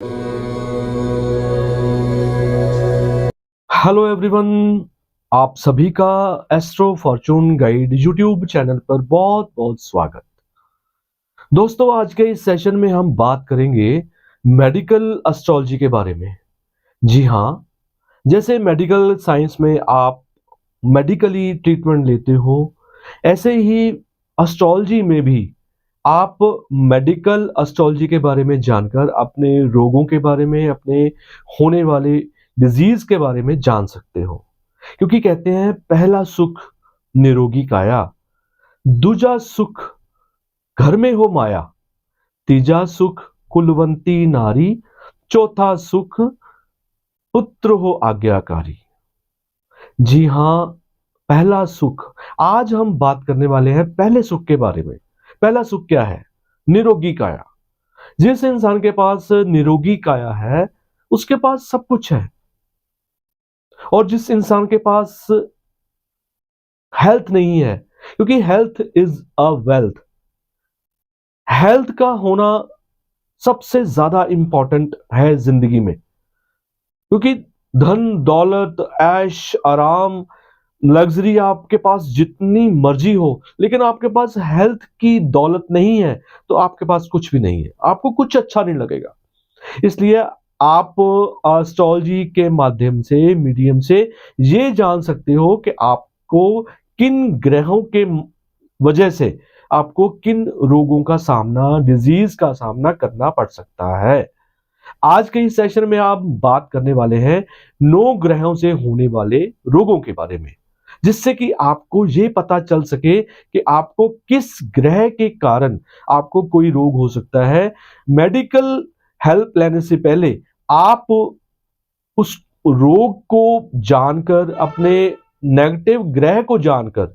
Hello everyone, आप सभी का astro Fortune guide YouTube channel पर बहुत बहुत स्वागत। दोस्तों, आज के इस सेशन में हम बात करेंगे मेडिकल एस्ट्रोलॉजी के बारे में। जी हाँ, जैसे मेडिकल साइंस में आप मेडिकली ट्रीटमेंट लेते हो, ऐसे ही एस्ट्रोलॉजी में भी आप मेडिकल एस्ट्रोलॉजी के बारे में जानकर अपने रोगों के बारे में, अपने होने वाले डिजीज के बारे में जान सकते हो। क्योंकि कहते हैं पहला सुख निरोगी काया, दूजा सुख घर में हो माया, तीजा सुख कुलवंती नारी, चौथा सुख पुत्र हो आज्ञाकारी। जी हाँ, पहला सुख। आज हम बात करने वाले हैं पहले सुख के बारे में। पहला सुख क्या है? निरोगी काया। जिस इंसान के पास निरोगी काया है, उसके पास सब कुछ है। और जिस इंसान के पास हेल्थ नहीं है, क्योंकि health is a wealth, health का होना सबसे ज्यादा इंपॉर्टेंट है जिंदगी में। क्योंकि धन दौलत ऐश आराम लग्जरी आपके पास जितनी मर्जी हो, लेकिन आपके पास हेल्थ की दौलत नहीं है तो आपके पास कुछ भी नहीं है, आपको कुछ अच्छा नहीं लगेगा। इसलिए आप एस्ट्रोलॉजी के माध्यम से, मीडियम से ये जान सकते हो कि आपको किन ग्रहों के वजह से आपको किन रोगों का सामना, डिजीज का सामना करना पड़ सकता है। आज के इस सेशन में आप बात करने वाले हैं 9 ग्रहों से होने वाले रोगों के बारे में, जिससे कि आपको ये पता चल सके कि आपको किस ग्रह के कारण आपको कोई रोग हो सकता है। मेडिकल हेल्प लेने से पहले आप उस रोग को जानकर, अपने नेगेटिव ग्रह को जानकर,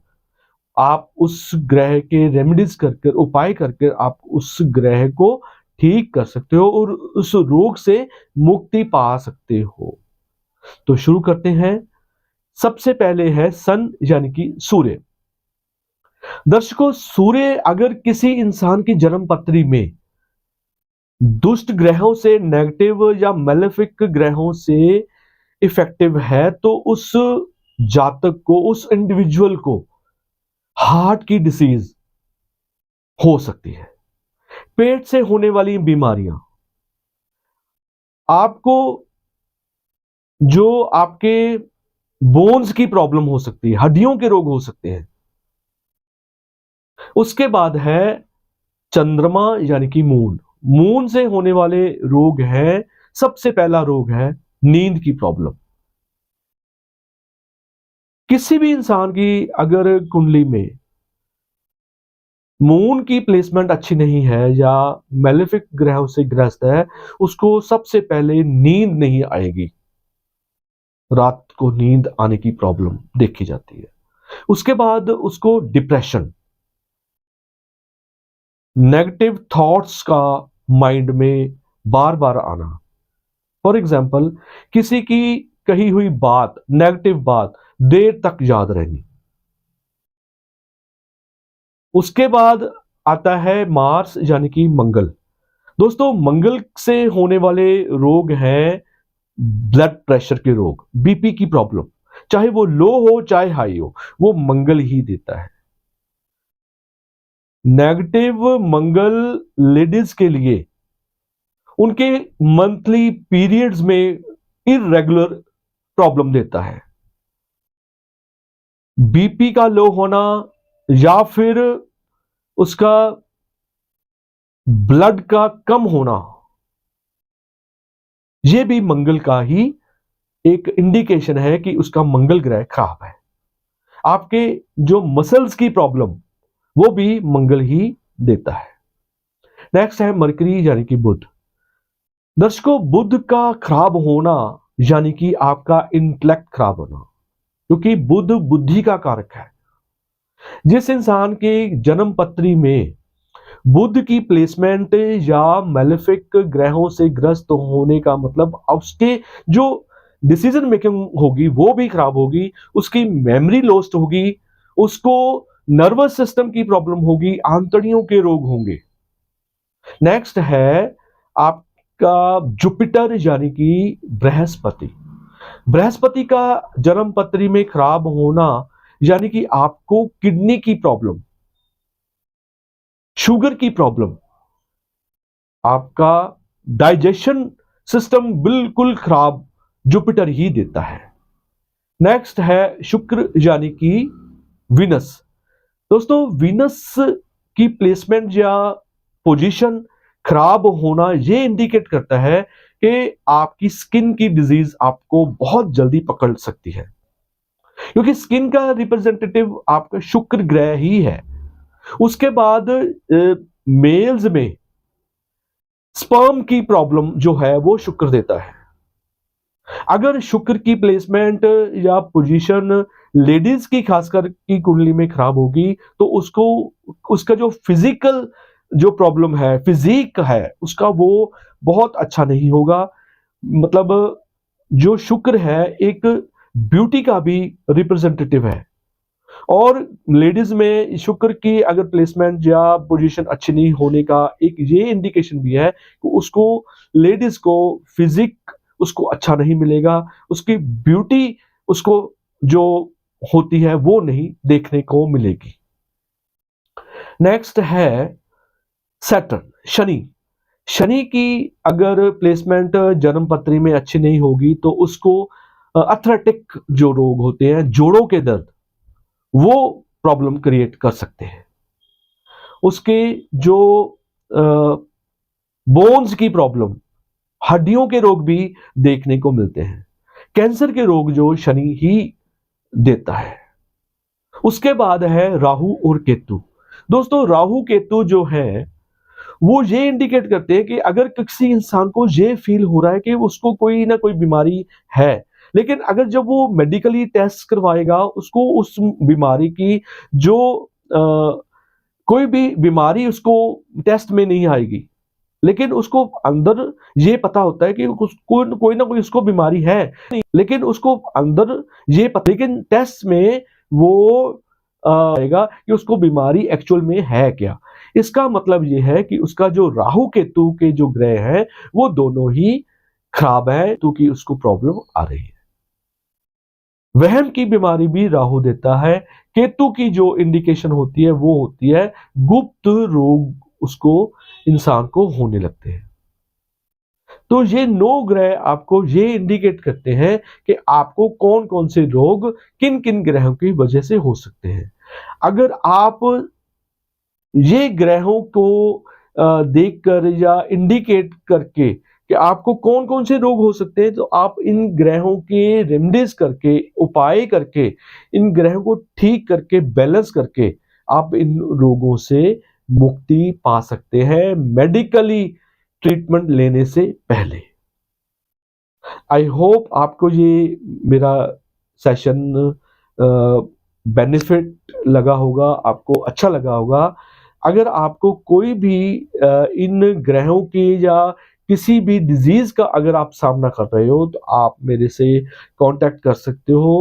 आप उस ग्रह के रेमेडीज कर उपाय करके आप उस ग्रह को ठीक कर सकते हो और उस रोग से मुक्ति पा सकते हो। तो शुरू करते हैं। सबसे पहले है सन, यानी कि सूर्य। दर्शकों, सूर्य अगर किसी इंसान की जन्म पत्री में दुष्ट ग्रहों से, नेगेटिव या मेलेफिक ग्रहों से इफेक्टिव है, तो उस जातक को, उस इंडिविजुअल को हार्ट की डिसीज हो सकती है। पेट से होने वाली बीमारियां, आपको जो आपके बोन्स की प्रॉब्लम हो सकती है, हड्डियों के रोग हो सकते हैं। उसके बाद है चंद्रमा, यानी कि मून। मून से होने वाले रोग है, सबसे पहला रोग है नींद की प्रॉब्लम। किसी भी इंसान की अगर कुंडली में मून की प्लेसमेंट अच्छी नहीं है या मेलेफिक ग्रहों से ग्रस्त है, उसको सबसे पहले नींद नहीं आएगी, रात को नींद आने की प्रॉब्लम देखी जाती है। उसके बाद उसको डिप्रेशन, नेगेटिव थॉट्स का माइंड में बार बार आना। फॉर एग्जाम्पल, किसी की कही हुई बात, नेगेटिव बात देर तक याद रहनी। उसके बाद आता है मार्स, यानी कि मंगल। दोस्तों, मंगल से होने वाले रोग हैं ब्लड प्रेशर के रोग, बीपी की प्रॉब्लम। चाहे वो लो हो चाहे हाई हो, वो मंगल ही देता है। नेगेटिव मंगल लेडीज के लिए उनके मंथली पीरियड्स में इरेगुलर प्रॉब्लम देता है। बीपी का लो होना या फिर उसका ब्लड का कम होना, यह भी मंगल का ही एक इंडिकेशन है कि उसका मंगल ग्रह खराब है। आपके जो मसल्स की प्रॉब्लम, वो भी मंगल ही देता है। नेक्स्ट है मरकरी, यानी कि बुध। दर्शकों, बुध का खराब होना यानी कि आपका इंटेलेक्ट खराब होना, क्योंकि बुध बुद्धि का कारक है। जिस इंसान के जन्म पत्री में बुध की प्लेसमेंट या मेलेफिक ग्रहों से ग्रस्त होने का मतलब उसके जो डिसीजन मेकिंग होगी वो भी खराब होगी, उसकी मेमोरी लॉस्ट होगी, उसको नर्वस सिस्टम की प्रॉब्लम होगी, आंतड़ियों के रोग होंगे। नेक्स्ट है आप का जुपिटर यानी कि बृहस्पति, बृहस्पति का जन्म पत्री में खराब होना यानी कि आपको किडनी की प्रॉब्लम, शुगर की प्रॉब्लम, आपका डाइजेशन सिस्टम बिल्कुल खराब जुपिटर ही देता है। नेक्स्ट है शुक्र यानी कि वीनस। दोस्तों वीनस की प्लेसमेंट या पोजीशन खराब होना ये इंडिकेट करता है कि आपकी स्किन की डिजीज आपको बहुत जल्दी पकड़ सकती है, क्योंकि स्किन का रिप्रेजेंटेटिव आपका शुक्र ग्रह ही है। उसके बाद मेल्स में स्पर्म की प्रॉब्लम जो है वो शुक्र देता है। अगर शुक्र की प्लेसमेंट या पोजीशन लेडीज की खासकर की कुंडली में खराब होगी तो उसको उसका जो फिजिकल जो प्रॉब्लम है, फिजिक है उसका, वो बहुत अच्छा नहीं होगा। मतलब जो शुक्र है एक ब्यूटी का भी रिप्रेजेंटेटिव है, और लेडीज में शुक्र की अगर प्लेसमेंट या पोजीशन अच्छी नहीं होने का एक ये इंडिकेशन भी है कि उसको, लेडीज को फिजिक उसको अच्छा नहीं मिलेगा, उसकी ब्यूटी उसको जो होती है वो नहीं देखने को मिलेगी। नेक्स्ट है सैटर्न, शनि। शनि की अगर प्लेसमेंट जन्म पत्री में अच्छी नहीं होगी तो उसको अथलेटिक जो रोग होते हैं, जोड़ों के दर्द, वो प्रॉब्लम क्रिएट कर सकते हैं। उसके जो बोन्स की प्रॉब्लम, हड्डियों के रोग भी देखने को मिलते हैं। कैंसर के रोग जो शनि ही देता है। उसके बाद है राहु और केतु। दोस्तों राहु केतु जो है वो ये इंडिकेट करते हैं कि अगर किसी इंसान को ये फील हो रहा है कि उसको कोई ना कोई बीमारी है, लेकिन अगर जब वो मेडिकली टेस्ट करवाएगा उसको उस बीमारी की जो कोई भी बीमारी उसको टेस्ट में नहीं आएगी, लेकिन उसको अंदर ये पता होता है कि कोई ना कोई उसको बीमारी है, लेकिन उसको अंदर ये पता, लेकिन टेस्ट में वो आएगा कि उसको बीमारी एक्चुअल में है क्या। इसका मतलब ये है कि उसका जो राहु केतु के जो ग्रह हैं वो दोनों ही खराब है, क्योंकि उसको प्रॉब्लम आ रही है। वहम की बीमारी भी राहु देता है। केतु की जो इंडिकेशन होती है वो होती है गुप्त रोग, उसको इंसान को होने लगते हैं। तो ये 9 ग्रह आपको ये इंडिकेट करते हैं कि आपको कौन कौन से रोग किन किन ग्रहों की वजह से हो सकते हैं। अगर आप ये ग्रहों को देखकर या इंडिकेट करके कि आपको कौन कौन से रोग हो सकते हैं, तो आप इन ग्रहों के रेमेडीज करके, उपाय करके, इन ग्रहों को ठीक करके, बैलेंस करके आप इन रोगों से मुक्ति पा सकते हैं मेडिकली ट्रीटमेंट लेने से पहले। आई होप आपको ये मेरा सेशन बेनिफिट लगा होगा, आपको अच्छा लगा होगा। अगर आपको कोई भी इन ग्रहों की या किसी भी डिजीज का अगर आप सामना कर रहे हो तो आप मेरे से कांटेक्ट कर सकते हो।